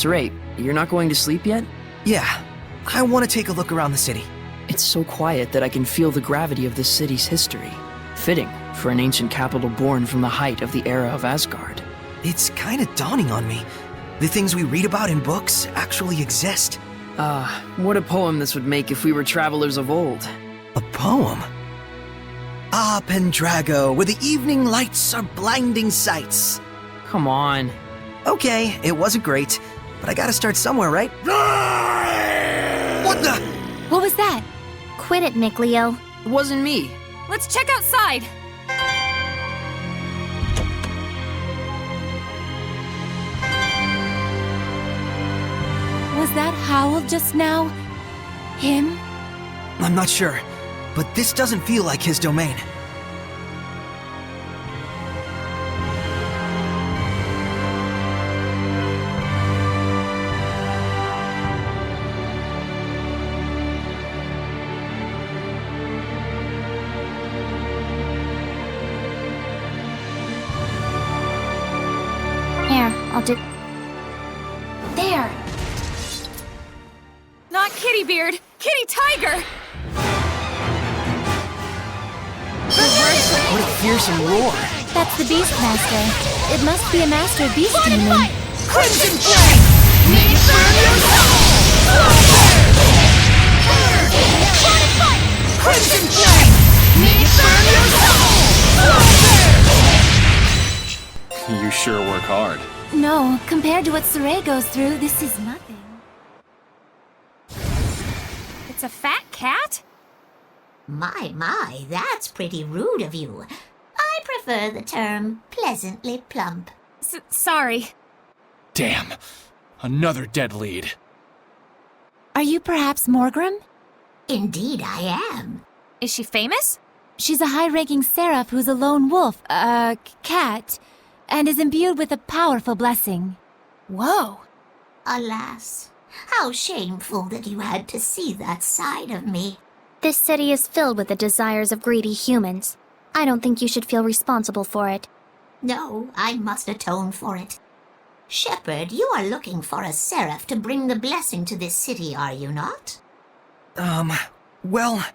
Saray, you're not going to sleep yet? Yeah, I want to take a look around the city. It's so quiet that I can feel the gravity of this city's history. Fitting for an ancient capital born from the height of the era of Asgard. It's kind of dawning on me. The things we read about in books actually exist. What a poem this would make if we were travelers of old. A poem? Ah, Pendrago, where the evening lights are blinding sights. Come on. Okay, it wasn't great, but I gotta start somewhere, right? What the? What was that? Quit it, Mikleo. It wasn't me. Let's check outside! Was that Howl just now? Him? I'm not sure, but this doesn't feel like his domain. Here, I'll do... There! Not Kitty Beard! Kitty Tiger! What a fearsome roar. That's the Beastmaster. It must be a master beast demon. Crimson Flame! May it burn your soul! Crimson Flame! May it burn your soul! You sure work hard. No, compared to what Saray goes through, this is nothing. It's a fat cat? My, that's pretty rude of you. I prefer the term pleasantly plump. Sorry. Damn. Another dead lead. Are you perhaps Morgrim? Indeed I am. Is she famous? She's a high-ranking seraph who's a lone wolf, cat, and is imbued with a powerful blessing. Whoa. Alas, how shameful that you had to see that side of me. This city is filled with the desires of greedy humans. I don't think you should feel responsible for it. No, I must atone for it. Shepherd, you are looking for a seraph to bring the blessing to this city, are you not? Well,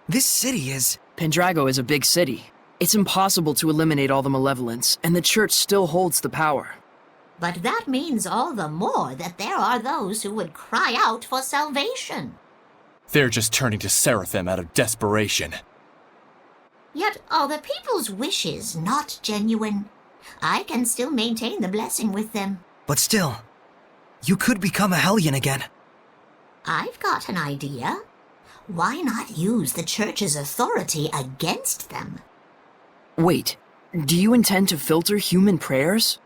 this city is... Pendrago is a big city. It's impossible to eliminate all the malevolence, and the church still holds the power. But that means all the more that there are those who would cry out for salvation. They're just turning to Seraphim out of desperation. Yet are the people's wishes not genuine? I can still maintain the blessing with them. But still, you could become a Hellion again. I've got an idea. Why not use the church's authority against them? Wait, do you intend to filter human prayers?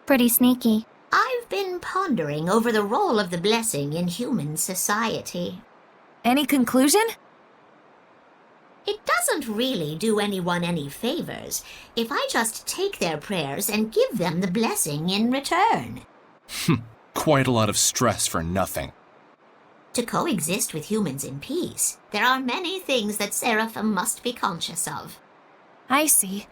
Pretty sneaky. I've been pondering over the role of the blessing in human society. Any conclusion? It doesn't really do anyone any favors if I just take their prayers and give them the blessing in return. Quite a lot of stress for nothing. To coexist with humans in peace, there are many things that Seraphim must be conscious of. I see.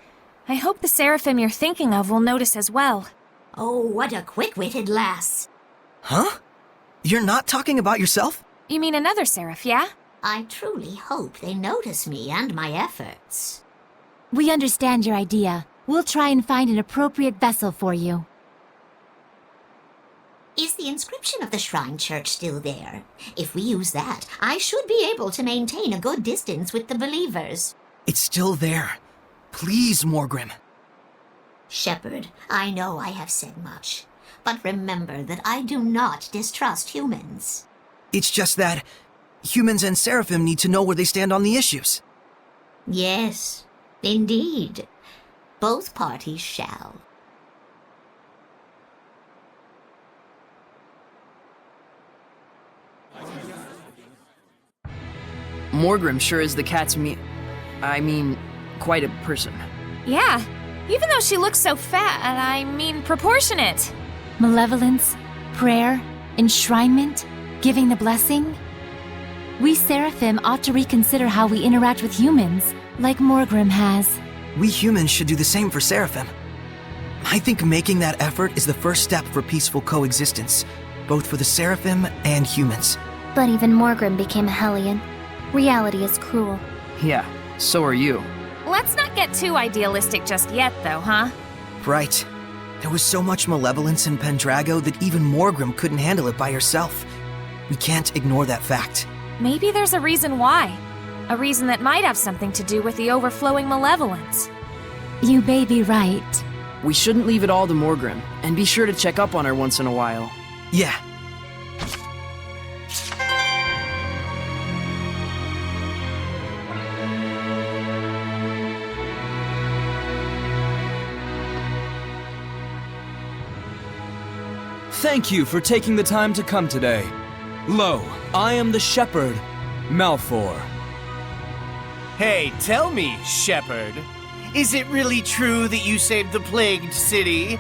I hope the Seraphim you're thinking of will notice as well. Oh, what a quick-witted lass. Huh? You're not talking about yourself? You mean another Seraph, yeah? I truly hope they notice me and my efforts. We understand your idea. We'll try and find an appropriate vessel for you. Is the inscription of the shrinechurch still there? If we use that, I should be able to maintain a good distance with the believers. It's still there. Please, Morgrim. Shepherd, I know I have said much, but remember that I do not distrust humans. It's just that humans and Seraphim need to know where they stand on the issues. Yes, indeed. Both parties shall. Morgrim sure is the cat's quite a person. Yeah, even though she looks so fat, proportionate. Malevolence, prayer, enshrinement, giving the blessing. We Seraphim ought to reconsider how we interact with humans, like Morgrim has. We humans should do the same for Seraphim. I think making that effort is the first step for peaceful coexistence, both for the Seraphim and humans. But even Morgrim became a Hellion. Reality is cruel. Yeah, so are you. Let's not get too idealistic just yet, though, huh? Right. There was so much malevolence in Pendrago that even Morgrim couldn't handle it by herself. We can't ignore that fact. Maybe there's a reason why. A reason that might have something to do with the overflowing malevolence. You may be right. We shouldn't leave it all to Morgrim, and be sure to check up on her once in a while. Yeah. Thank you for taking the time to come today. Lo, I am the shepherd, Malfore. Hey, tell me, shepherd. Is it really true that you saved the plagued city?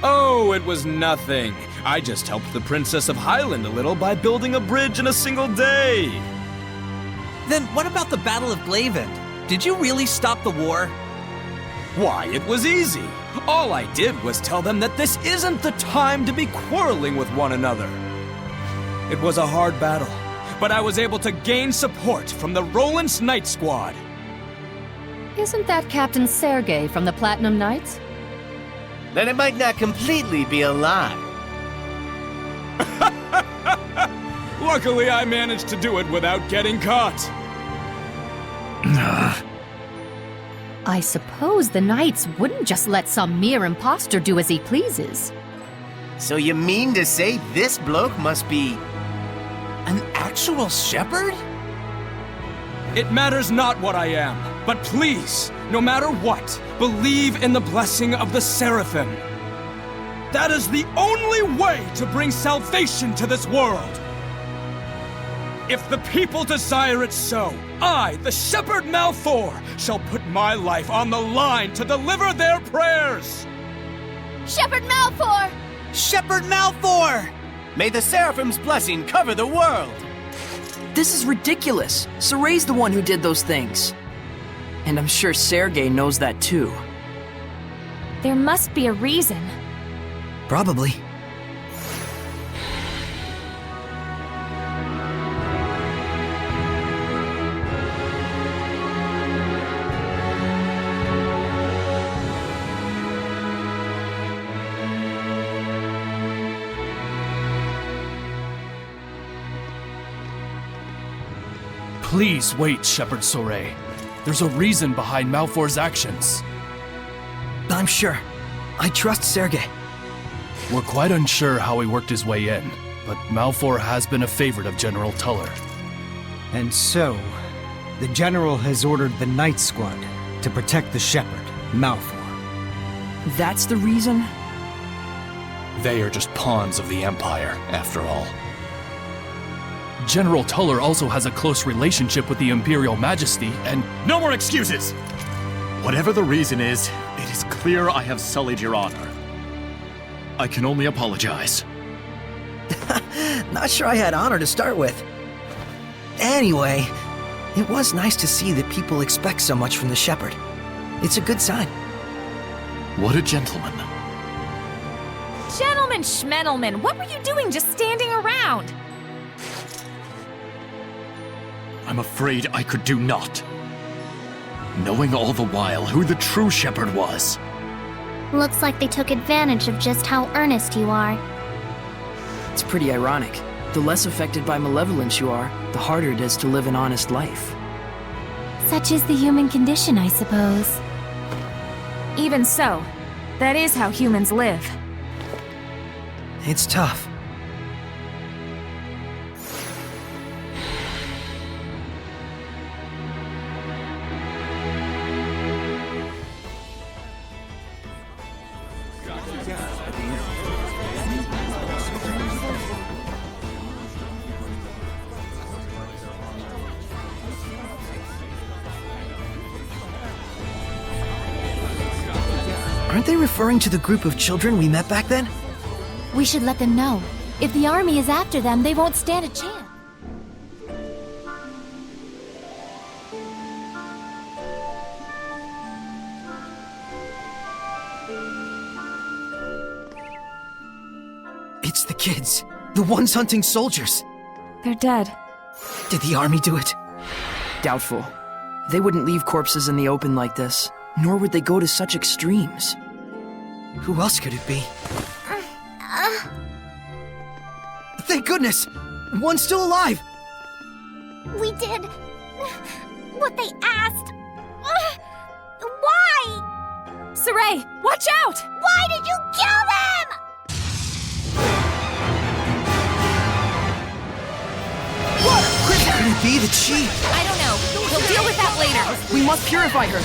Oh, it was nothing. I just helped the Princess of Highland a little by building a bridge in a single day. Then what about the Battle of Glavend? Did you really stop the war? Why, it was easy. All I did was tell them that this isn't the time to be quarreling with one another. It was a hard battle, but I was able to gain support from the Roland's Knight Squad. Isn't that Captain Sergei from the Platinum Knights? Then it might not completely be a lie. Luckily, I managed to do it without getting caught. I suppose the Knights wouldn't just let some mere imposter do as he pleases. So you mean to say this bloke must be an actual shepherd? It matters not what I am, but please, no matter what, believe in the blessing of the Seraphim. That is the only way to bring salvation to this world. If the people desire it so, I, the shepherd Malfore, shall put my life on the line to deliver their prayers. Shepherd Malfore! Shepherd Malfore! May the Seraphim's blessing cover the world! This is ridiculous. Soray's the one who did those things. And I'm sure Sergei knows that too. There must be a reason. Probably. Please wait, Shepherd Soray. There's a reason behind Malfore's actions. I'm sure. I trust Sergei. We're quite unsure how he worked his way in, but Malfore has been a favorite of General Tuller. And so, the General has ordered the Knight Squad to protect the Shepherd, Malfore. That's the reason? They are just pawns of the Empire, after all. General Tuller also has a close relationship with the Imperial Majesty, and— No more excuses! Whatever the reason is, it is clear I have sullied your honor. I can only apologize. Not sure I had honor to start with. Anyway, it was nice to see that people expect so much from the Shepherd. It's a good sign. What a gentleman. Gentleman Schmendelman, what were you doing just standing around? I'm afraid I could do naught. Knowing all the while who the true Shepherd was. Looks like they took advantage of just how earnest you are. It's pretty ironic. The less affected by malevolence you are, the harder it is to live an honest life. Such is the human condition, I suppose. Even so, that is how humans live. It's tough. Aren't they referring to the group of children we met back then? We should let them know. If the army is after them, they won't stand a chance. the kids. The ones hunting soldiers. They're dead. Did the army do it? Doubtful. They wouldn't leave corpses in the open like this, nor would they go to such extremes. Who else could it be? Thank goodness! One's still alive! We did what they asked. Why? Saray, watch out! Why did you kill them? What? Could it be that she... I don't know. We'll deal with that later. We must purify her.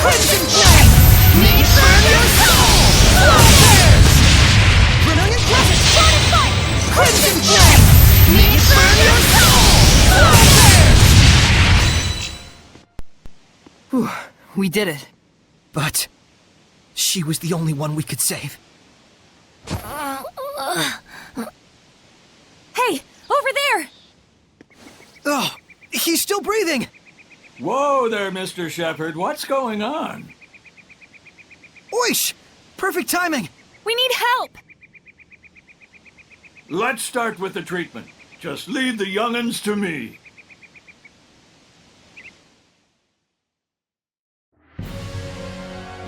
Crimson Flame! May it burn your soul! Brilliant presence! Crimson Flame! May it burn your soul! Whew, we did it. But... she was the only one we could save. Hey, over there! Oh, he's still breathing! Whoa there, Mr. Shepard. What's going on? Oish! Perfect timing! We need help! Let's start with the treatment. Just leave the young'uns to me.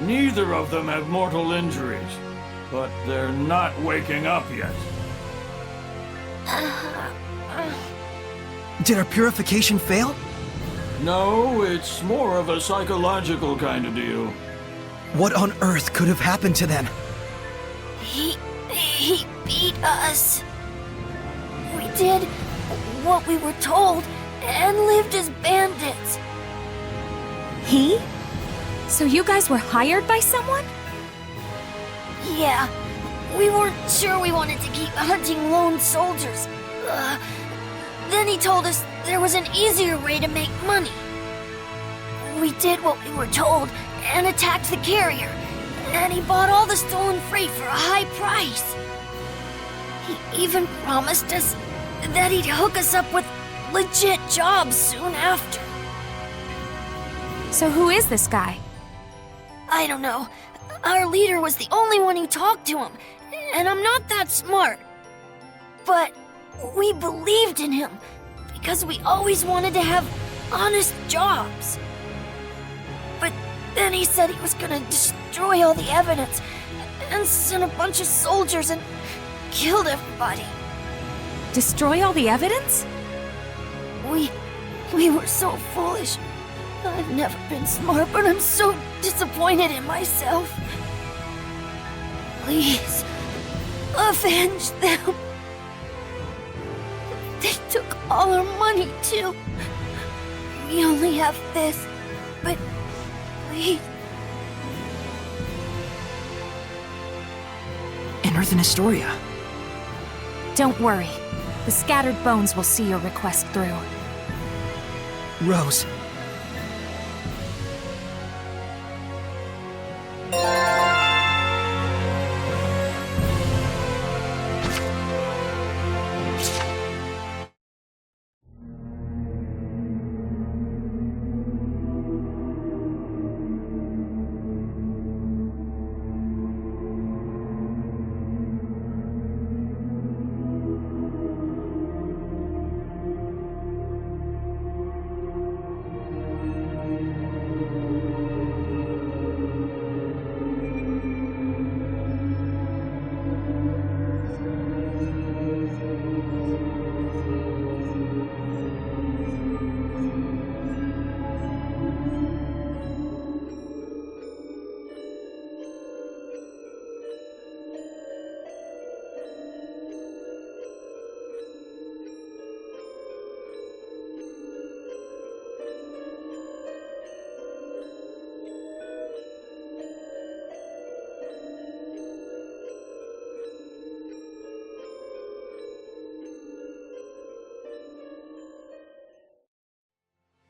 Neither of them have mortal injuries, but they're not waking up yet. Did our purification fail? No, it's more of a psychological kind of deal. What on earth could have happened to them? He beat us. We did what we were told and lived as bandits. He? So you guys were hired by someone? Yeah, we weren't sure we wanted to keep hunting lone soldiers. Then he told us there was an easier way to make money. We did what we were told and attacked the carrier, and he bought all the stolen freight for a high price. He even promised us that he'd hook us up with legit jobs soon after. So who is this guy? I don't know. Our leader was the only one who talked to him, and I'm not that smart. But we believed in him because we always wanted to have honest jobs. But then he said he was gonna destroy all the evidence and send a bunch of soldiers and killed everybody. Destroy all the evidence? We were so foolish. I've never been smart, but I'm so disappointed in myself. Please, avenge them. They took all our money, too. We only have this, but please. In Earth and Historia. Don't worry. The scattered bones will see your request through. Rose.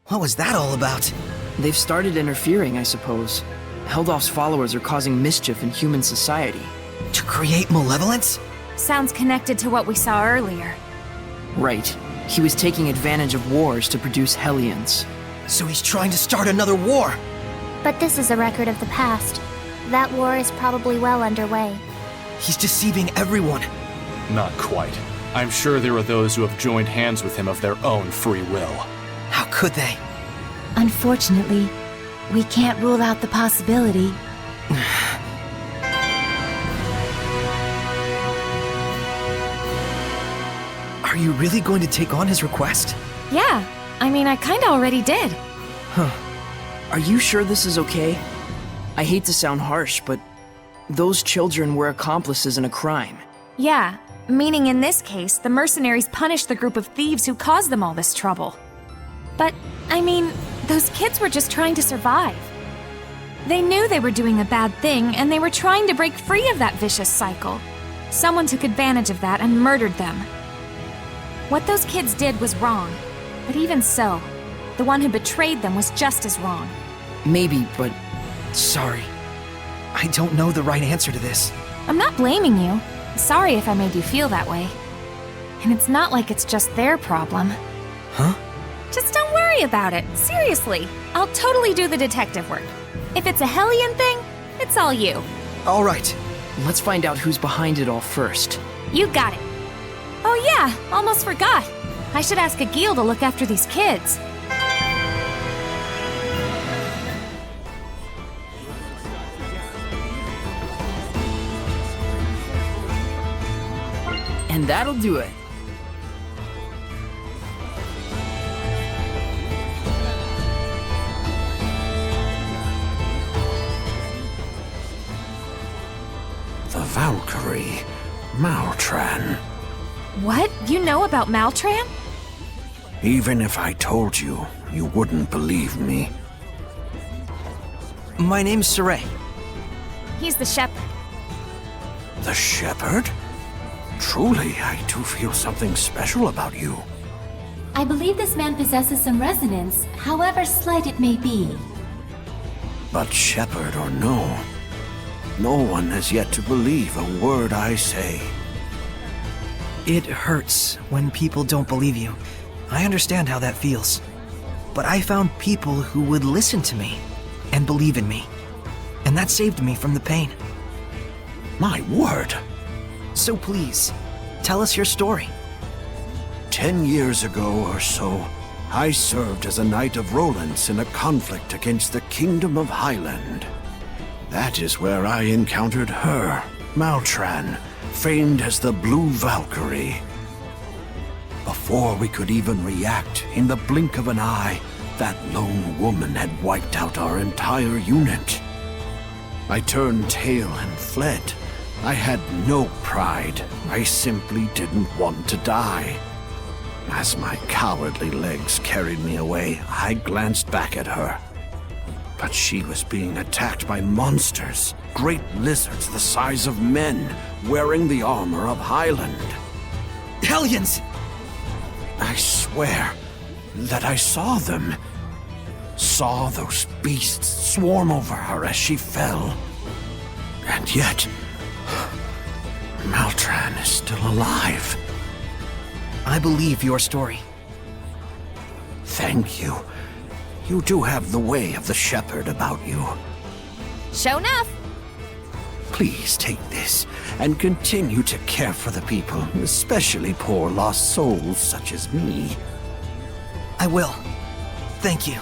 What was that all about? They've started interfering, I suppose. Heldolf's followers are causing mischief in human society. To create malevolence? Sounds connected to what we saw earlier. Right. He was taking advantage of wars to produce Hellions. So he's trying to start another war! But this is a record of the past. That war is probably well underway. He's deceiving everyone. Not quite. I'm sure there are those who have joined hands with him of their own free will. How could they? Unfortunately, we can't rule out the possibility. Are you really going to take on his request? Yeah, I mean, I kinda already did. Huh. Are you sure this is okay? I hate to sound harsh, but those children were accomplices in a crime. Yeah, meaning in this case, the mercenaries punished the group of thieves who caused them all this trouble. But, I mean, those kids were just trying to survive. They knew they were doing a bad thing, and they were trying to break free of that vicious cycle. Someone took advantage of that and murdered them. What those kids did was wrong, but even so, the one who betrayed them was just as wrong. Maybe, but Sorry. I don't know the right answer to this. I'm not blaming you. Sorry if I made you feel that way. And it's not like it's just their problem. Huh? Just don't worry about it. Seriously, I'll totally do the detective work. If it's a Hellion thing, it's all you. All right. Let's find out who's behind it all first. You got it. Oh yeah, almost forgot. I should ask Agil to look after these kids. And that'll do it. The Valkyrie, Maltran. What? You know about Maltran? Even if I told you, you wouldn't believe me. My name's Saray. He's the shepherd. The shepherd? Truly, I do feel something special about you. I believe this man possesses some resonance, however slight it may be. But shepherd or no, no one has yet to believe a word I say. It hurts when people don't believe you. I understand how that feels. But I found people who would listen to me and believe in me. And that saved me from the pain. My word! So please, tell us your story. 10 years ago or so, I served as a Knight of Rollance in a conflict against the Kingdom of Highland. That is where I encountered her, Maltran, famed as the Blue Valkyrie. Before we could even react, in the blink of an eye, that lone woman had wiped out our entire unit. I turned tail and fled. I had no pride. I simply didn't want to die. As my cowardly legs carried me away, I glanced back at her. But she was being attacked by monsters, great lizards the size of men, wearing the armor of Highland. Hellions! I swear that I saw them. Saw those beasts swarm over her as she fell. And yet, Maltran is still alive. I believe your story. Thank you. You do have the way of the shepherd about you. Show enough. Please take this and continue to care for the people, especially poor lost souls such as me. I will. Thank you.